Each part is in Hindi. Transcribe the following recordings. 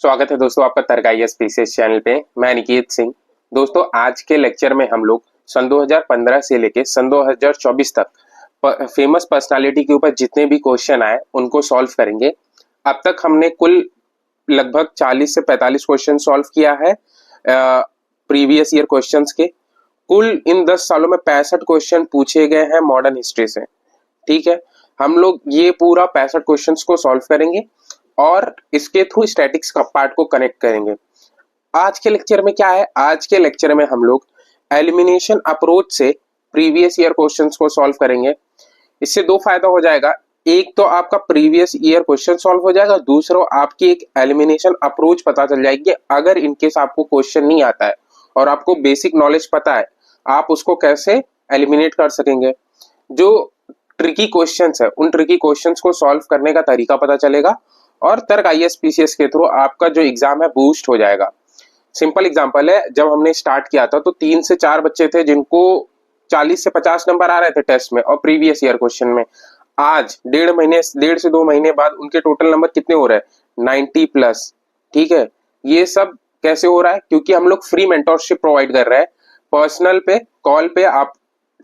स्वागत है दोस्तों आपका तर्क आईएएस पीसीएस चैनल पे। मैं निकेत सिंह। दोस्तों आज के लेक्चर में हम लोग सन 2015 से लेके सन 2024 तक फेमस पर्सनालिटी के ऊपर जितने भी क्वेश्चन आए उनको सॉल्व करेंगे। अब तक हमने कुल लगभग 40 से 45 क्वेश्चन सॉल्व किया है प्रीवियस ईयर क्वेश्चंस के। कुल इन 10 सालों में 65 क्वेश्चन पूछे गए हैं मॉडर्न हिस्ट्री से। ठीक है, हम लोग ये पूरा 65 क्वेश्चंस को सॉल्व करेंगे और इसके थ्रू स्टैटिक्स का पार्ट को कनेक्ट करेंगे। आज के लेक्चर में क्या है, आज के लेक्चर में हम लोग एलिमिनेशन अप्रोच से प्रीवियस ईयर क्वेश्चंस को सॉल्व करेंगे। इससे दो फायदा हो जाएगा, एक तो आपका प्रीवियस ईयर क्वेश्चन सॉल्व हो जाएगा, दूसरा आपकी एक एलिमिनेशन अप्रोच पता चल जाएगी। अगर इनकेस आपको क्वेश्चन नहीं आता है और आपको बेसिक नॉलेज पता है, आप उसको कैसे एलिमिनेट कर सकेंगे। जो ट्रिकी क्वेश्चंस है उन ट्रिकी क्वेश्चंस को सॉल्व करने का तरीका पता चलेगा और तर्क आईएएस पीसीएस के थ्रू आपका जो एग्जाम है बूस्ट हो जाएगा। सिंपल एग्जांपल है, जब हमने स्टार्ट किया था तो 3 से 4 बच्चे थे जिनको 40 से 50 नंबर आ रहे थे टेस्ट में और प्रीवियस ईयर क्वेश्चन में। आज 1.5 से 2 महीने बाद उनके टोटल नंबर कितने हो रहे हैं, 90 प्लस। ठीक है, ये सब कैसे हो रहा है, क्योंकि हम लोग फ्री मेंटोरशिप प्रोवाइड कर रहे हैं। पर्सनल पे कॉल पे आप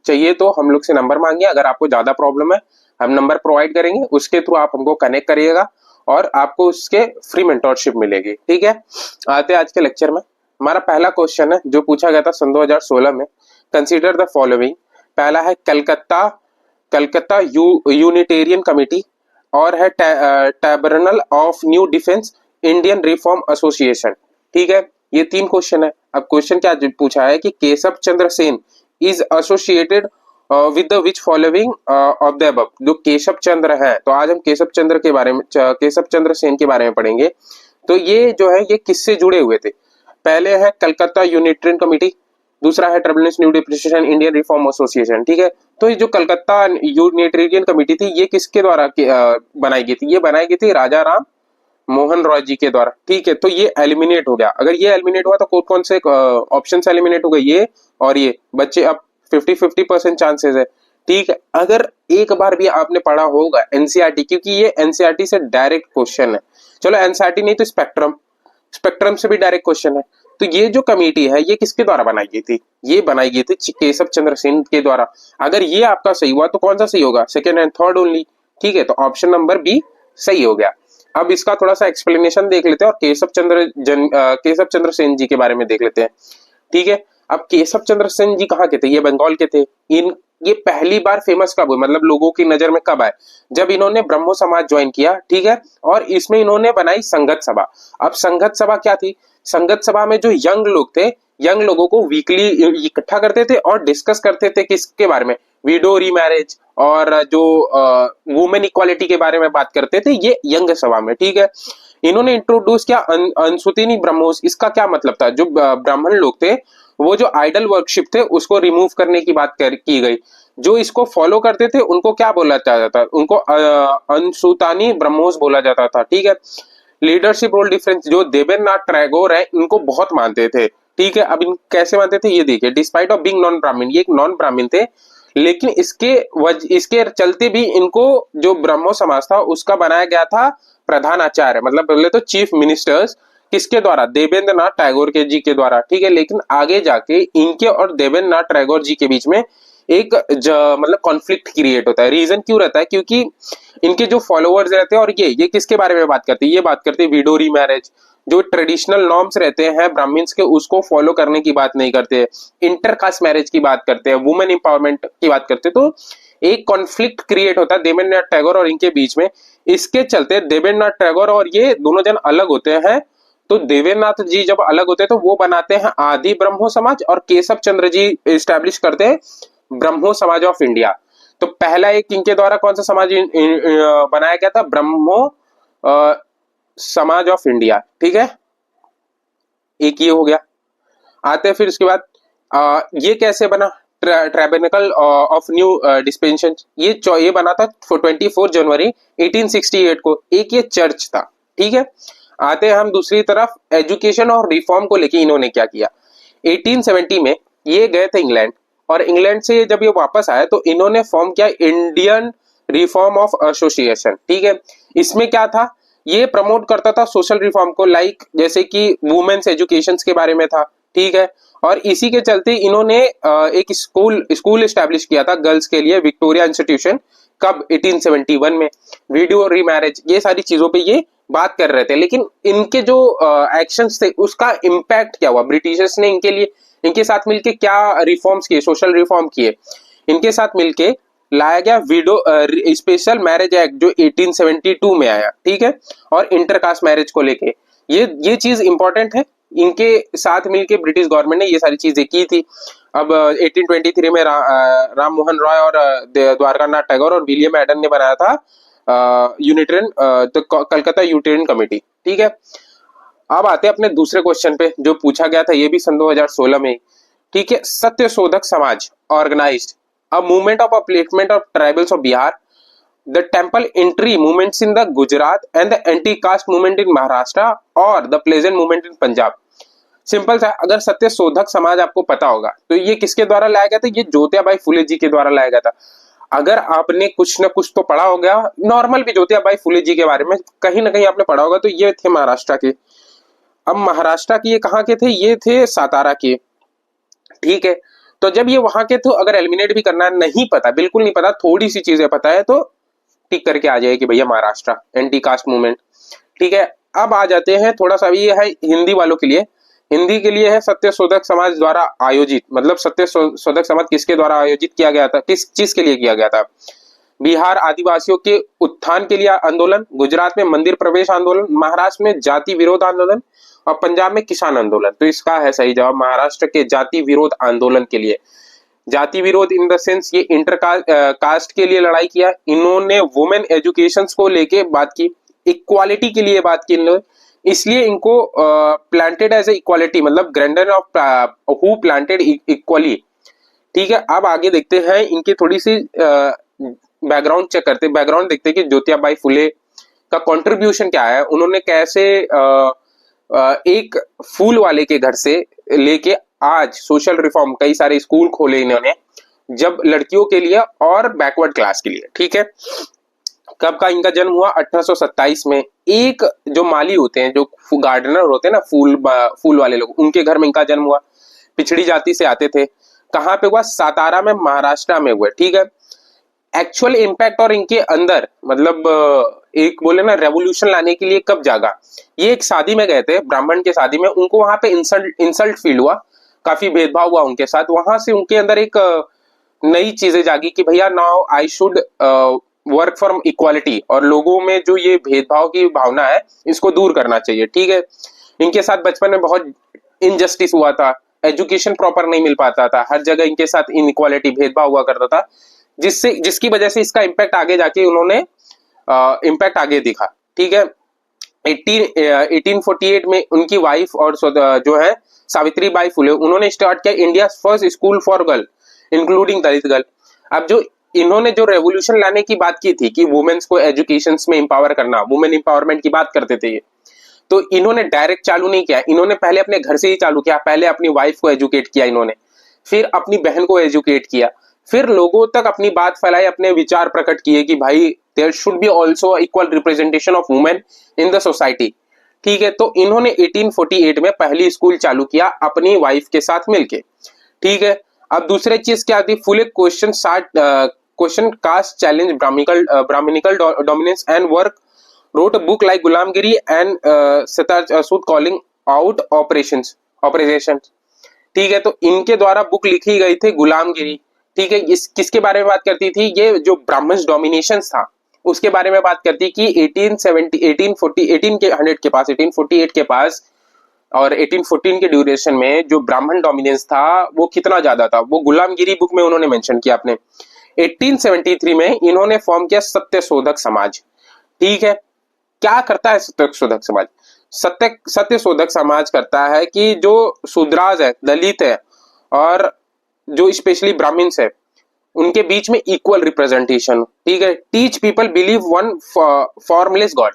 चाहिए तो हम लोग से नंबर मांगिए, अगर आपको ज्यादा प्रॉब्लम है हम नंबर प्रोवाइड करेंगे, उसके थ्रू आप हमको कनेक्ट करिएगा और आपको उसके फ्री मेंटोरशिप मिलेगी। ठीक है, आते आज के लेक्चर में। हमारा पहला क्वेश्चन है जो पूछा गया था सन 2016 में। Consider the following. पहला है कलकत्ता यूनिटेरियन कमिटी और है tribunal of new defence Indian reform association. ठीक है, ये 3 क्वेश्चन है। अब क्वेश्चन क्या पूछा है कि Keshav Chandra Sen is associated with the which following of the above. जो केशव चंद्र है, तो आज हम केशव चंद्र सेन के बारे में पढ़ेंगे। तो ये जो है ये किससे जुड़े हुए थे। पहले है कलकत्ता यूनिटेरियन कमिटी, दूसरा है tribunal new defence Indian reform association. ठीक है, तो ये जो कलकत्ता यूनिटेरियन कमिटी थी ये किसके द्वारा बनाई गई थी, ये बनाई गई थी राजा राम मोहन रॉय जी के द्वारा। ठीक है, तो ये एलिमिनेट हो गया। अगर ये एलिमिनेट हुआ तो कौन कौन से ऑप्शन से एलिमिनेट हो गए, ये और ये बच्चे। अब 50-50% चांसेस है। ठीक है, अगर एक बार भी आपने पढ़ा होगा एनसीईआरटी, क्योंकि ये एनसीईआरटी से डायरेक्ट क्वेश्चन है। चलो एनसीईआरटी नहीं तो स्पेक्ट्रम से भी डायरेक्ट क्वेश्चन है। तो ये जो कमेटी है ये किसके द्वारा बनाई गई थी, ये बनाई गई थी केशव चंद्र सेन के द्वारा। अगर ये आपका सही हुआ तो कौन सा सही होगा, सेकंड एंड थर्ड ओनली। ठीक है, तो ऑप्शन नंबर बी सही हो गया। अब इसका थोड़ा सा एक्सप्लेनेशन देख लेते हैं और केशव चंद्र सेन जी के बारे में देख लेते हैं। ठीक है, अब केशव चंद्र सेन जी कहाँ के थे, ये बंगाल के थे। ये पहली बार फेमस कब हुए, मतलब लोगों की नजर में कब आए, जब इन्होंने ब्रह्मो समाज ज्वाइन किया। ठीक है, और इसमें इन्होंने बनाई संगत सभा। अब संगत सभा क्या थी, संगत सभा में जो यंग लोग थे, यंग लोगों को वीकली इकट्ठा करते थे और डिस्कस करते थे किसके बारे में, विडो रीमैरिज और जो वुमेन इक्वालिटी के बारे में बात करते थे ये यंग सभा में। ठीक है, इन्होंने इंट्रोड्यूस किया अनसुतिनी ब्रह्मोस। इसका क्या मतलब था, जो ब्राह्मण लोग थे वो जो आइडल वर्कशिप थे उसको रिमूव करने की बात की गई। जो इसको फॉलो करते थे उनको क्या बोला जाता था, उनको अनसुतानी ब्रह्मोस बोला जाता था। ठीक है, लीडरशिप रोल डिफरेंस, जो देवेंद्रनाथ टैगोर है इनको बहुत मानते थे। ठीक है, अब इन कैसे मानते थे ये देखिए। डिस्पाइट ऑफ बीइंग नॉन ब्राह्मण, ये एक नॉन ब्राह्मण थे, लेकिन इसके चलते भी इनको जो ब्रह्मो समाज था उसका बनाया गया था प्रधान आचार्य, मतलब पहले तो चीफ मिनिस्टर्स किसके द्वारा, देवेंद्रनाथ टैगोर के जी के द्वारा। ठीक है, लेकिन आगे जाके इनके और देवेंद्रनाथ टैगोर जी के बीच में एक मतलब कॉन्फ्लिक्ट क्रिएट होता है। रीजन क्यों रहता है, क्योंकि इनके जो फॉलोअर्स रहते हैं और ये किसके बारे में बात करते हैं, ये बात करते हैं विडो रीमैरिज, जो ट्रेडिशनल नॉर्म्स रहते हैं ब्राह्मण्स के उसको फॉलो करने की बात नहीं करते, इंटरकास्ट मैरिज की बात करते हैं, वुमेन एम्पावरमेंट की बात करते हैं। तो एक कॉन्फ्लिक्ट क्रिएट होता है देवेंद्रनाथ टैगोर और इनके बीच में। इसके चलते देवेंद्रनाथ टैगोर और ये दोनों जन अलग होते हैं। तो देवेंद्रनाथ जी जब अलग होते हैं तो वो बनाते हैं आदि ब्रह्मो समाज और केशव चंद्र जी एस्टैब्लिश करते हैं ब्रह्मो समाज ऑफ इंडिया। तो पहला एक इनके द्वारा कौन सा समाज बनाया गया था, ब्रह्मो समाज ऑफ इंडिया। ठीक है, एक ये हो गया। आते हैं फिर उसके बाद ये कैसे बना, ट्रिब्यूनल ऑफ न्यू डिस्पेंशन, ये बना था 24 जनवरी 1868 को। एक ये चर्च था। ठीक है, आते हैं हम दूसरी तरफ एजुकेशन और रिफॉर्म को लेके इन्होंने क्या किया। 1870 में ये गए थे इंग्लैंड और इंग्लैंड से जब ये वापस आए तो इन्होंने फॉर्म किया इंडियन रिफॉर्म ऑफ एसोसिएशन। ठीक है, इसमें क्या था, ये प्रमोट करता था सोशल रिफॉर्म को, लाइक जैसे कि वुमेन्स एजुकेशन के बारे में था, ठीक है। और इसी के चलते इन्होंने एक स्कूल एस्टेब्लिश किया था गर्ल्स के लिए, विक्टोरिया इंस्टीट्यूशन, कब 1871 में। वीडियो रीमैरिज, ये सारी चीजों पे ये बात कर रहे थे, लेकिन इनके जो एक्शंस थे उसका इम्पैक्ट क्या हुआ, ब्रिटिशर्स ने इनके साथ मिलके क्या रिफॉर्म्स किए, सोशल रिफॉर्म किए। इनके साथ मिलके लाया गया विडो स्पेशल मैरिज एक्ट जो 1872 में आया, ठीक है, और इंटरकास्ट मैरिज को लेके ये चीज इंपॉर्टेंट है। इनके साथ मिलके ब्रिटिश गवर्नमेंट ने ये सारी चीजें की थी। अब 1823 में राम मोहन रॉय और द्वारकानाथ टैगोर और विलियम एडन ने बनाया था यूनिटेरियन, कलकत्ता यूनिटेरियन कमेटी, ठीक है। अब आते हैं अपने दूसरे क्वेश्चन पे जो पूछा गया था, ये भी सन 2016 में, ठीक है। Satya Shodhak Samaj organised a movement of upliftment of tribals of Bihar, the temple entry movements in the Gujarat and the anti caste movement in Maharashtra और the peasant movement in Punjab. Simple था, अगर सत्य शोधक समाज आपको पता होगा तो ये किसके द्वारा लाया गया था, ये ज्योतिबा फुले जी के द्वारा लाया गया था। अगर आपने कुछ ना कुछ तो पढ़ा होगा, नॉर्मल भी ज्योतिबा फुले जी के बारे में कहीं ना कहीं आपने पढ़ा होगा, तो ये थे महाराष्ट्र के। अब महाराष्ट्र के ये कहाँ के थे, ये थे सातारा के, ठीक है। तो जब ये वहां के, तो अगर एलिमिनेट भी करना नहीं पता, बिल्कुल नहीं पता, थोड़ी सी चीजें पता है तो टिक करके आ जाए कि भैया महाराष्ट्र एंटी कास्ट मूवमेंट, ठीक है। अब आ जाते हैं थोड़ा सा, ये है हिंदी वालों के लिए, हिंदी के लिए है सत्य शोधक समाज द्वारा आयोजित, मतलब सत्य शोधक समाज किसके द्वारा आयोजित किया गया था, किस चीज के लिए किया गया था। बिहार आदिवासियों के उत्थान के लिए आंदोलन, गुजरात में मंदिर प्रवेश आंदोलन, महाराष्ट्र में जाति विरोध आंदोलन और पंजाब में किसान आंदोलन। तो इसका है सही जवाब महाराष्ट्र के जाति विरोध आंदोलन के लिए। जाति विरोध इन द सेंस ये इंटर कास्ट के लिए लड़ाई किया इन्होंने, वुमेन एजुकेशन को लेके बात की, इक्वालिटी के लिए बात की इन्होंने, इसलिए इनको प्लांटेड एज ए इक्वालिटी, मतलब grander of who planted equally, ठीक है। अब आगे देखते हैं इनकी थोड़ी सी बैकग्राउंड चेक करते हैं, बैकग्राउंड देखते हैं कि ज्योतिबा फुले का कंट्रीब्यूशन क्या है, उन्होंने कैसे एक फूल वाले के घर से लेके आज सोशल रिफॉर्म, कई सारे स्कूल खोले इन्होंने, जब लड़कियों के लिए और बैकवर्ड क्लास के लिए, ठीक है। कब का इनका जन्म हुआ, 1827 में। एक जो माली होते हैं, जो गार्डनर होते हैं ना, फूल वाले लोग, उनके घर में इनका जन्म हुआ। पिछड़ी जाति से आते थे। कहाँ पे हुआ, सातारा में, महाराष्ट्र में हुआ, ठीक है। एक्चुअल इम्पैक्ट और इनके अंदर, मतलब एक बोले ना रेवोल्यूशन लाने के लिए कब जागा, ये एक शादी में गए थे, ब्राह्मण के शादी में, उनको वहां पे इंसल्ट फील हुआ, काफी भेदभाव हुआ उनके साथ। वहां से उनके अंदर एक नई चीजें जागी कि भैया now I should work for equality, और लोगों में जो ये भेदभाव की भावना है इसको दूर करना चाहिए, ठीक है। इनके साथ बचपन में बहुत इनजस्टिस हुआ था, एजुकेशन प्रॉपर नहीं मिल पाता था, हर जगह इनके साथ इनइक्वालिटी, भेदभाव हुआ करता था, जिसकी वजह से इसका इम्पैक्ट आगे जाके उन्होंने इम्पैक्ट आगे दिखा, ठीक है। 1848 में उनकी वाइफ और जो है सावित्री बाई फुले, उन्होंने स्टार्ट किया India first school for girl including Dalit girl. अब जो इन्होंने जो रेवोल्यूशन लाने की बात की थी कि वुमेन्स को एजुकेशन में इंपावर करना, वुमेन इंपावरमेंट की बात करते थे ये, तो इन्होंने डायरेक्ट चालू नहीं किया, इन्होंने पहले अपने घर से ही चालू किया। पहले अपनी वाइफ को एजुकेट किया इन्होंने, फिर अपनी बहन को एजुकेट किया, फिर लोगों तक अपनी बात फैलाई, अपने विचार प्रकट किए कि भाई there should be also equal representation of women in the society, ठीक है। तो इन्होंने 1848 में पहली स्कूल चालू किया अपनी वाइफ के साथ मिलके, ठीक है। अब दूसरी चीज क्या थी, Phule question caste challenge brahmanical dominance and work, wrote a book like Gulamgiri and Sitar Sood calling out operations, ठीक है। तो इनके द्वारा बुक लिखी गई थी गुलामगिरी, ठीक है। इस किसके बारे में बात करती थी, ये जो ब्राह्मण डोमिनेशन था उसके बारे में बात करती कि 1848 के पास और 1814 के ड्यूरेशन में जो ब्राह्मण डोमिनेंस था वो कितना ज्यादा था, वो गुलामगिरी बुक में उन्होंने मेंशन किया अपने। 1873 में इन्होंने फॉर्म किया सत्य शोधक समाज, ठीक है। क्या करता है सत्य शोधक समाज, सत्य शोधक समाज करता है कि जो शूद्राज है, दलित है और जो स्पेशली ब्राह्मण्स है, उनके बीच में इक्वल रिप्रेजेंटेशन, ठीक है। Teach people believe one formless God,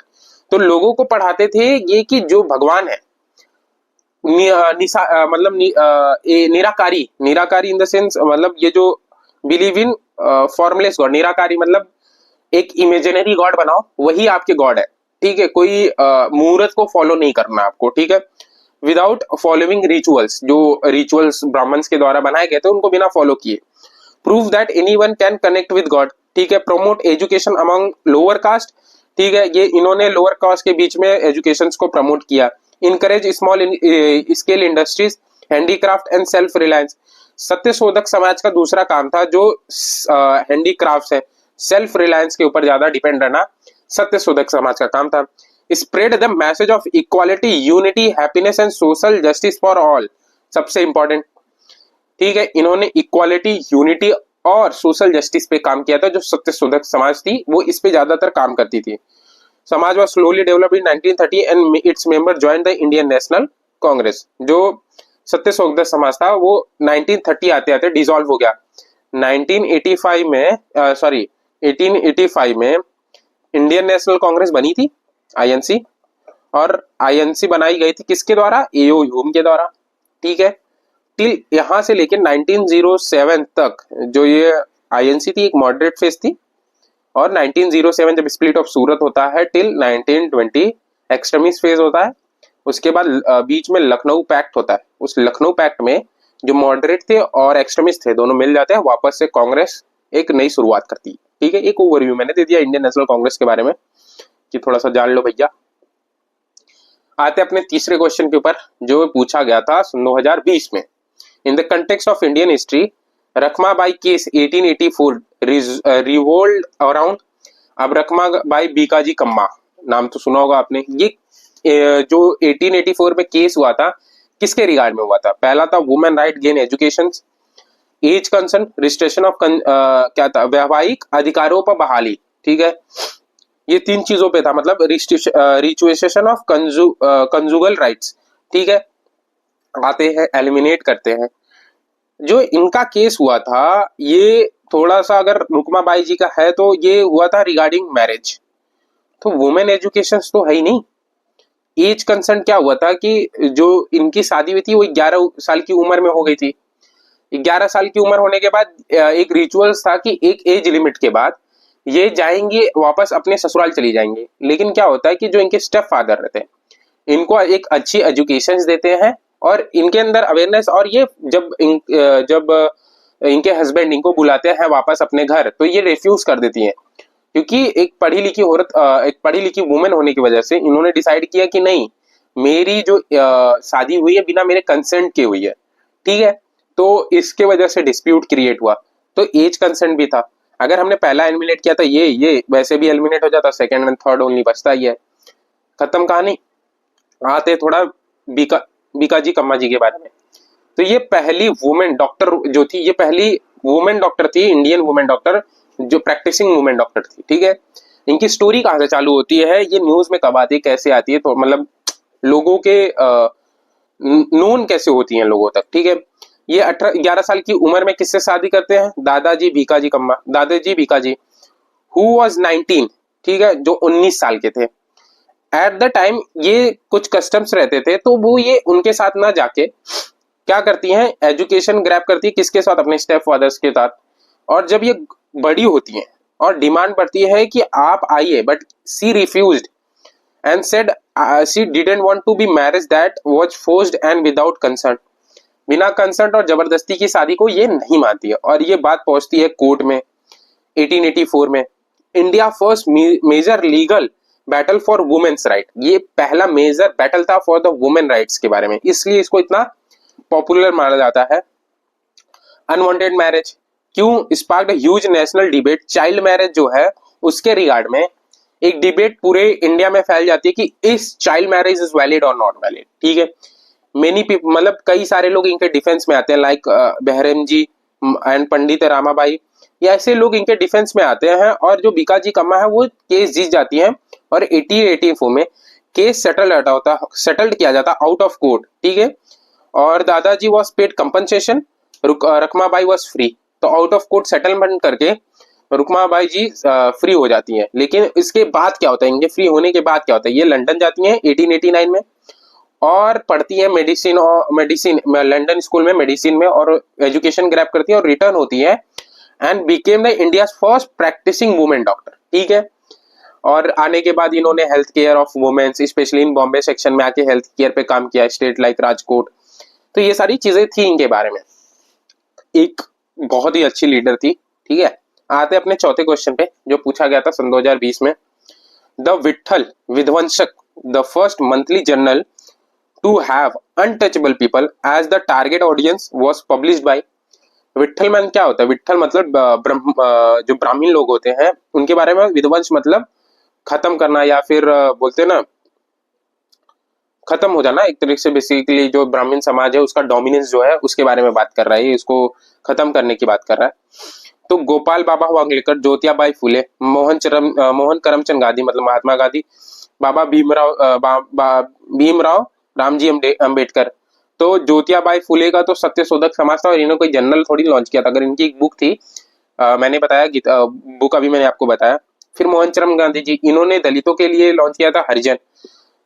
तो लोगों को पढ़ाते थे ये कि जो भगवान है मतलब निराकारी इन द सेंस, मतलब ये जो बिलीव इन फॉर्मलेस गॉड, निराकारी मतलब एक इमेजिनरी गॉड बनाओ, वही आपके गॉड है, ठीक है, कोई मुहूर्त को फॉलो नहीं करना आपको, ठीक है, विदाउट फॉलोइंग रिचुअल्स, जो रिचुअल्स ब्राह्मण्स के द्वारा बनाए गए थे उनको बिना फॉलो किए। Prove that anyone can connect with God, ठीक है, promote education among lower caste, ठीक है, ये इन्होंने लोअर कास्ट के बीच में एजुकेशन को प्रमोट किया। Encourage small scale industries, handicraft and self reliance, Satyashodhak Samaj का दूसरा काम था जो हैंडीक्राफ्ट है, सेल्फ रिलायंस के ऊपर ज्यादा डिपेंड रहना सत्यशोधक समाज का काम था। Spread the message of equality, unity, happiness and social justice for all, सबसे इंपॉर्टेंट, ठीक है, इन्होंने इक्वालिटी, यूनिटी और सोशल जस्टिस पे काम किया था। जो सत्यशोधक समाज थी वो इस पे ज्यादातर काम करती थी। समाज was slowly developed in 1930 and its member join the Indian national Congress. जो सत्यशोधक समाज था वो 1930 आते आते डिसॉल्व हो गया। 1985 में 1885 में इंडियन नेशनल कांग्रेस बनी थी, आईएनसी, और आईएनसी बनाई गई थी किसके द्वारा? एओ ह्यूम के द्वारा, ठीक है। टिल यहां से लेकर 1907 तक जो ये आईएनसी थी एक मॉडरेट फेज थी, और 1907 जब स्प्लिट ऑफ सूरत होता है टिल 1920 एक्सट्रीमिस्ट फेज होता है। उसके बाद बीच में लखनऊ पैक्ट होता है। उस लखनऊ पैक्ट में जो मॉडरेट थे और एक्सट्रीमिस्ट थे दोनों मिल जाते हैं, वापस से कांग्रेस एक नई शुरुआत करती है, ठीक है। एक ओवरव्यू मैंने दे दिया इंडियन नेशनल कांग्रेस के बारे में कि थोड़ा सा जान लो भैया। आते अपने तीसरे क्वेश्चन के ऊपर जो पूछा गया था 2020 में। In the context of Indian history, Rakhmabai case 1884 revolt around. अब रखमाबाई बीकाजी कम्मा नाम तो सुना होगा आपने। ये जो 1884 में केस हुआ था किसके रिगार्ड में हुआ था? पहला था women right gain education, as concern, restriction of क्या था, वैवाहिक अधिकारों पर बहाली, ठीक है। ये तीन चीजों पे था, मतलब रिचुएशन ऑफ कंजुगल राइट्स, ठीक है। आते हैं एलिमिनेट करते हैं। जो इनका केस हुआ था ये थोड़ा सा अगर रुकमाबाई जी का है तो ये हुआ था रिगार्डिंग मैरिज, तो वुमेन एजुकेशन तो है ही नहीं। एज कंसर्न क्या हुआ था कि जो इनकी शादी हुई थी वो 11 साल की उम्र में हो गई थी। 11 साल की उम्र होने के बाद एक रिचुअल्स था कि एक एज लिमिट के बाद ये जाएंगे वापस अपने ससुराल चली जाएंगे। लेकिन क्या होता है कि जो इनके स्टेप फादर रहते हैं इनको एक अच्छी एजुकेशन देते हैं और इनके अंदर अवेयरनेस, और ये जब इनके हस्बैंड इनको बुलाते हैं वापस अपने घर तो ये रिफ्यूज कर देती हैं, क्योंकि एक पढ़ी लिखी औरत, एक पढ़ी लिखी वुमेन होने की वजह से इन्होंने डिसाइड किया कि नहीं, मेरी जो शादी हुई है बिना मेरे कंसेंट के हुई है, ठीक है। तो इसके वजह से डिस्प्यूट क्रिएट हुआ। तो एज कंसेंट भी था। अगर हमने पहला एलिमिनेट किया था ये वैसे भी एलिमिनेट हो जाता, सेकंड एंड थर्ड ओनली बचता ही है। खत्म कहानी। आते थोड़ा बीकाजी कम्मा जी के बारे में। तो ये पहली वुमेन डॉक्टर जो थी, ये पहली वुमेन डॉक्टर थी, इंडियन वुमेन डॉक्टर जो प्रैक्टिसिंग वुमेन डॉक्टर थी, ठीक है। इनकी स्टोरी कहाँ से चालू होती है, ये न्यूज में कब आती है, कैसे आती है, तो मतलब लोगों के नोन कैसे होती हैं लोगों तक, ठीक है। ये 11 साल की उम्र में किससे शादी करते हैं? दादाजी भीकाजी कम्मा, दादाजी भीकाजी हु वाज 19, ठीक है, जो 19 साल के थे एट द टाइम। ये कुछ कस्टम्स रहते थे तो वो ये उनके साथ ना जाके क्या करती हैं, एजुकेशन ग्रैब करती है किसके साथ? अपने स्टेप फादर्स के साथ। और जब ये बड़ी होती हैं और डिमांड बढ़ती है कि आप आइए, but she refused and said she didn't want to be marriage that was forced and without consent. बिना कंसर्ट और जबरदस्ती की शादी को ये नहीं मानती है। और ये बात पहुंचती है कोर्ट में 1884 में। India first major legal battle for women's right, ये पहला मेजर बैटल था फॉर द वुमेन राइट्स के बारे में, इसलिए इसको इतना पॉपुलर माना जाता है। अनवांटेड मैरिज क्यों sparked huge national debate. Child marriage जो है उसके रिगार्ड में एक डिबेट पूरे इंडिया में फैल जाती है कि इस चाइल्ड मैरिज इज वैलिड और नॉट वैलिड, ठीक है। मेनी पीपल, मतलब कई सारे लोग इनके डिफेंस में आते हैं, लाइक बहरम जी एंड पंडित रामाबाई, ये ऐसे लोग इनके डिफेंस में आते हैं। और जो बीकाजी कम्मा है वो केस जीत जाती है और 1884 में केस सेटल्ड किया जाता आउट ऑफ कोर्ट, ठीक है। और दादाजी was paid compensation, Rakhmabai was free. तो आउट ऑफ कोर्ट सेटलमेंट करके रुकमाबाई जी फ्री हो जाती हैं। लेकिन इसके बाद क्या होता है, इनके फ्री होने के बाद क्या होता है, ये लंदन जाती हैं 1889 में और पढ़ती है मेडिसिन लंदन स्कूल में मेडिसिन में, और एजुकेशन ग्रैब करती है और रिटर्न होती है and became the India first practicing women doctor, ठीक है। और आने के बाद इन्होंने health care of women's specially in Bombay section में आके हेल्थ केयर पे काम किया, स्टेट लाइक राजकोट। तो ये सारी चीजें थी इनके बारे में। एक बहुत ही अच्छी लीडर थी। ठीक है, आते अपने चौथे क्वेश्चन पे जो पूछा गया था सन 2020 में। The Vitthal Vidhwansak, the first monthly journal to have untouchable people as the target audience was published by. Vitthal man क्या होता है? विट्ठल मतलब जो ब्राह्मण लोग होते हैं उनके बारे में, विध्वंस मतलब खत्म करना या फिर बोलते हैं ना खत्म हो जाना एक तरीके से। बेसिकली जो ब्राह्मण समाज है उसका डोमिनेंस जो है उसके बारे में बात कर रहा है, इसको खत्म करने की बात कर रहा है। तो गोपाल बाबा वांगलेकर, ज्योतिबाई फुले, मोहन करमचंद गांधी मतलब महात्मा गांधी, बाबा भीमराव रामजी अम्बेडकर। तो ज्योतिबाई फुले का तो सत्यशोधक समाज था और इन्होंने कोई जर्नल थोड़ी लॉन्च किया था। अगर इनकी एक बुक थी, मैंने बताया बुक अभी मैंने आपको बताया। फिर मोहनचरण गांधी जी, इन्होंने दलितों के लिए लॉन्च किया था हरिजन।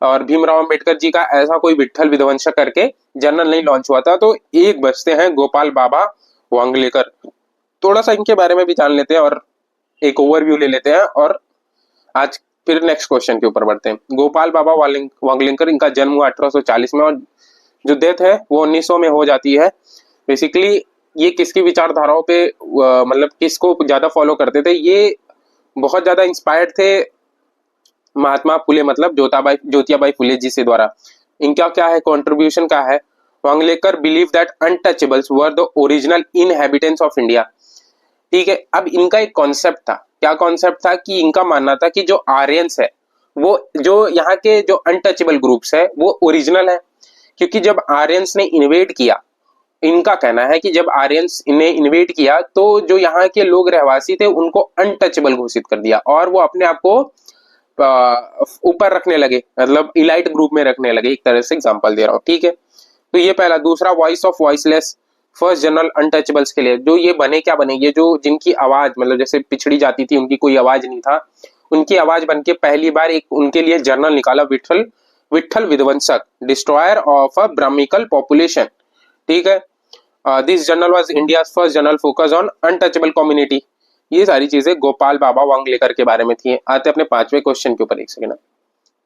और भीमराव अंबेडकर जी का ऐसा कोई विट्ठल विध्वंसक करके जर्नल नहीं लॉन्च हुआ था। तो एक बचते हैं गोपाल बाबा वांगलेकर। थोड़ा सा इनके बारे में भी जान लेते हैं और एक ओवरव्यू ले लेते हैं और आज फिर नेक्स्ट क्वेश्चन के ऊपर बढ़ते हैं। गोपाल बाबा वांगलेकर, इनका जन्म हुआ 1840 में और जो डेथ है वो 1900 में हो जाती है। बेसिकली ये किसकी विचारधाराओं पे मतलब किसको ज्यादा फॉलो करते थे? ये बहुत ज्यादा इंस्पायर्ड थे महात्मा फुले मतलब ज्योतिबाई फुले जी से द्वारा। इनका क्या है कंट्रीब्यूशन क्या है? Wangalekar believe that untouchables were the original inhabitants of India. ठीक है, अब इनका एक कॉन्सेप्ट था। क्या कॉन्सेप्ट था? कि इनका मानना था कि जो आर्यंस है वो जो यहाँ के जो अनटचेबल ग्रुप्स है वो ओरिजिनल है। क्योंकि जब आर्यंस ने इन्वेड किया, इनका कहना है कि जब आर्यंस ने इन्वेड किया तो जो यहाँ के लोग रहवासी थे उनको अनटचेबल घोषित कर दिया और वो अपने आप को ऊपर रखने लगे, मतलब इलाइट ग्रुप में रखने लगे। एक तरह से एग्जांपल दे रहा हूँ। ठीक है, तो ये पहला। दूसरा, voice of voiceless, first general untouchables के लिए जो ये बने, क्या बने? ये जो जिनकी आवाज मतलब जैसे पिछड़ी जाती थी, उनकी कोई आवाज नहीं था, उनकी आवाज बन के पहली बार एक उनके लिए जर्नल निकाला, विट्ठल विध्वंसक, डिस्ट्रॉयर ऑफ अ ब्राह्मिकल पॉपुलेशन। ठीक है, this journal was India first journal focus on untouchable community. ये सारी चीजें गोपाल बाबा वांगलेकर के बारे में थी। आते अपने पांचवें क्वेश्चन के ऊपर, एक सेकंड।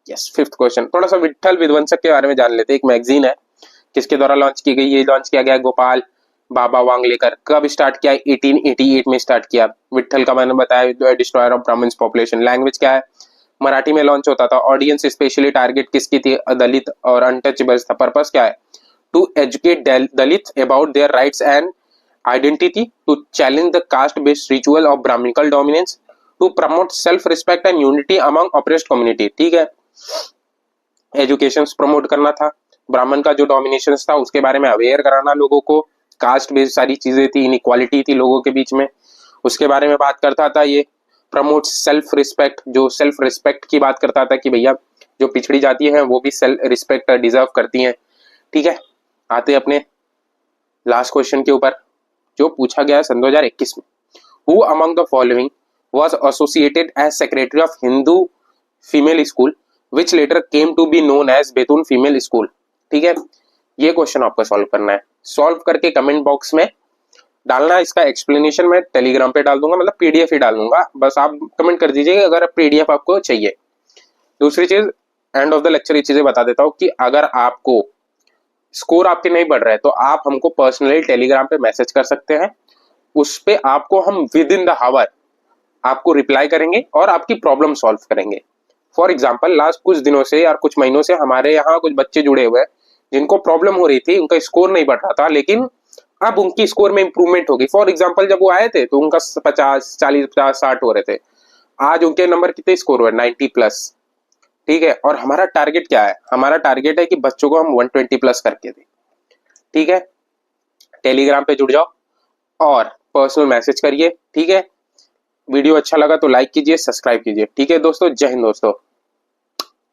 Yes, fifth question. थोड़ा सा विट्ठल विध्वंसक के बारे में जान लेते हैं। एक मैगजीन है, किसके द्वारा लॉन्च की गई? ये लॉन्च किया गया गोपाल बाबा वांगलेकर। कब स्टार्ट किया? 1888 में स्टार्ट किया। विट्ठल का मैंने बताया, destroyer of Brahmins population. Language क्या है? मराठी में लॉन्च होता था। ऑडियंस स्पेशली टारगेट किसकी थी? दलित और अनटचेबल्स था। पर्पस क्या है? To educate Dalit about their rights and identity, to challenge the caste-based ritual of Brahminical dominance, to promote self-respect and unity among oppressed community। ठीक है, एजुकेशन प्रमोट करना था, ब्राह्मण का जो डोमिनेशन था उसके बारे में अवेयर कराना लोगों को, कास्ट बेस्ड सारी चीजें थी, इनइक्वालिटी थी लोगों के बीच में, उसके बारे में बात करता था। ये प्रमोट सेल्फ रिस्पेक्ट, जो सेल्फ रिस्पेक्ट की बात करता था कि भैया जो पिछड़ी जाती है वो भी सेल्फ रिस्पेक्ट डिजर्व करती हैं। ठीक है, आते अपने लास्ट क्वेश्चन के ऊपर जो पूछा गया है सन 2021 में। Who among the following was associated as secretary of Hindu female school which later came to be known as Bethune female school? ठीक है, ये क्वेश्चन आपको सॉल्व करना है। सॉल्व करके कमेंट बॉक्स में डालना। इसका एक्सप्लेनेशन मैं टेलीग्राम पे डाल दूंगा, मतलब पीडीएफ ही डाल दूंगा, बस आप कमेंट कर दीजिएगा अगर पीडीएफ आपको चाहिए। दूसरी चीज, एंड ऑफ द लेक्चर ये चीजें बता देता हूँ कि अगर आपको स्कोर आपके नहीं बढ़ रहा है तो आप हमको पर्सनली टेलीग्राम पे मैसेज कर सकते हैं। उस पे आपको हम विद इन द हावर आपको रिप्लाई करेंगे और आपकी प्रॉब्लम सॉल्व करेंगे। फॉर एग्जांपल, लास्ट कुछ दिनों से या कुछ महीनों से हमारे यहाँ कुछ बच्चे जुड़े हुए हैं जिनको प्रॉब्लम हो रही थी, उनका स्कोर नहीं बढ़ रहा था, लेकिन अब उनकी स्कोर में इंप्रूवमेंट होगी। फॉर एग्जाम्पल, जब वो आए थे तो उनका 50, 40, 50, 60 हो रहे थे। आज उनके नंबर कितने स्कोर हुए? 90+। ठीक है, और हमारा टारगेट क्या है? हमारा टारगेट है कि बच्चों को हम 120+ करके दें। ठीक है, टेलीग्राम पे जुड़ जाओ और पर्सनल मैसेज करिए। ठीक है, वीडियो अच्छा लगा तो लाइक कीजिए, सब्सक्राइब कीजिए। ठीक है दोस्तों, जय हिंद दोस्तों।